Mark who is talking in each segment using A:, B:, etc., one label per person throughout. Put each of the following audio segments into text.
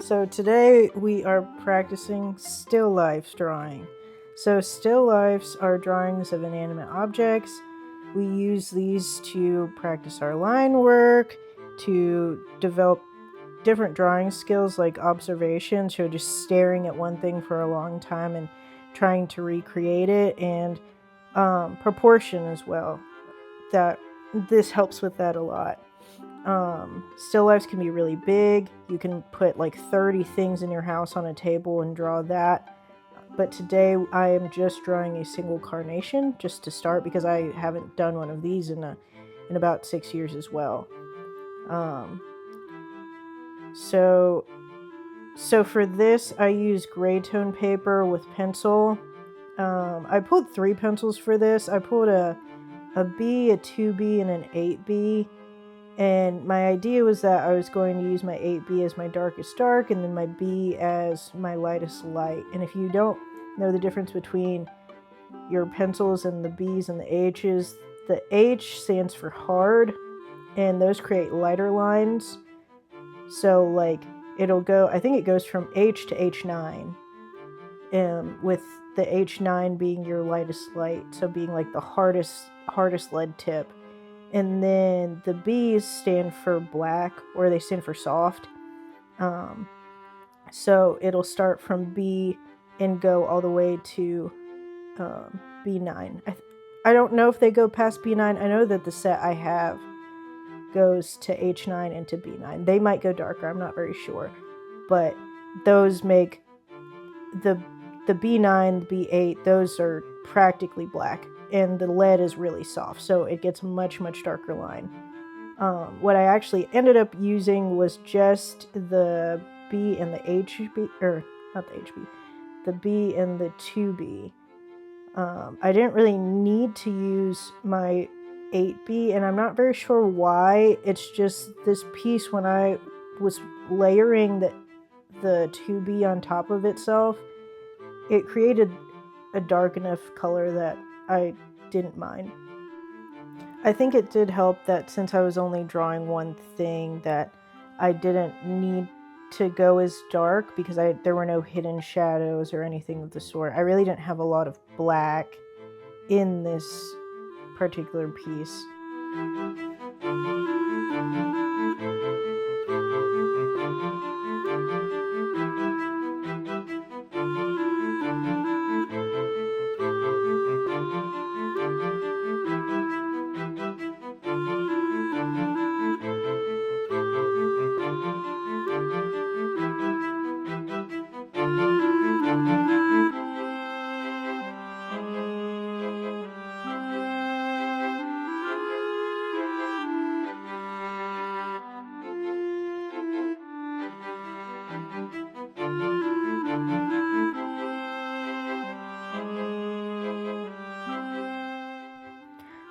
A: So today we are practicing still lifes drawing. So still lifes are drawings of inanimate objects. We use these to practice our line work, to develop different drawing skills like observation, so just staring at one thing for a long time and trying to recreate it, and proportion as well. That this helps with that a lot. Still lifes can be really big. You can put like 30 things in your house on a table and draw that. But today I am just drawing a single carnation just to start, because I haven't done one of these in about 6 years as well. So for this I use gray tone paper with pencil. I pulled 3 pencils for this. I pulled a B, a 2B, and an 8B. And my idea was that I was going to use my 8B as my darkest dark, and then my B as my lightest light. And if you don't know the difference between your pencils and the B's and the H's, the H stands for hard, and those create lighter lines. So like it'll go, I think it goes from H to H9, with the H9 being your lightest light, so being like the hardest lead tip. And then the B's stand for black, or they stand for soft. So it'll start from B and go all the way to B9. I don't know if they go past B9. I know that the set I have goes to H9 and to B9. They might go darker, I'm not very sure. But those make the B9, the B8, those are practically black. And the lead is really soft, so it gets a much darker line. What I actually ended up using was just the B and the HB, or not the HB, the B and the 2B. I didn't really need to use my 8B, and I'm not very sure why. It's just this piece, when I was layering the 2B on top of itself, it created a dark enough color that I didn't mind. I think it did help that since I was only drawing one thing, that I didn't need to go as dark, because there were no hidden shadows or anything of the sort. I really didn't have a lot of black in this particular piece.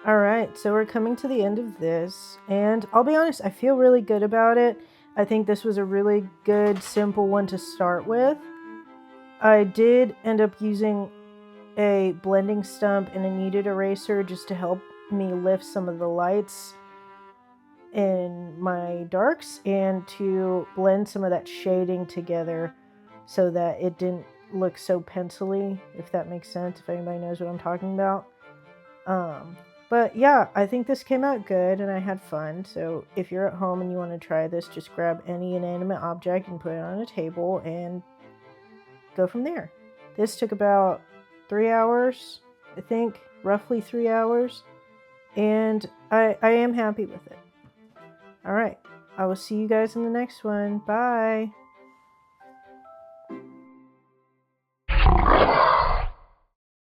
A: Alright, so we're coming to the end of this, and I'll be honest, I feel really good about it. I think this was a really good, simple one to start with. I did end up using a blending stump and a kneaded eraser just to help me lift some of the lights in my darks, and to blend some of that shading together so that it didn't look so pencil-y, if that makes sense, if anybody knows what I'm talking about. But yeah, I think this came out good and I had fun. So if you're at home and you want to try this, just grab any inanimate object and put it on a table and go from there. This took about 3 hours, I think, roughly 3 hours. And I am happy with it. All right, I will see you guys in the next one. Bye.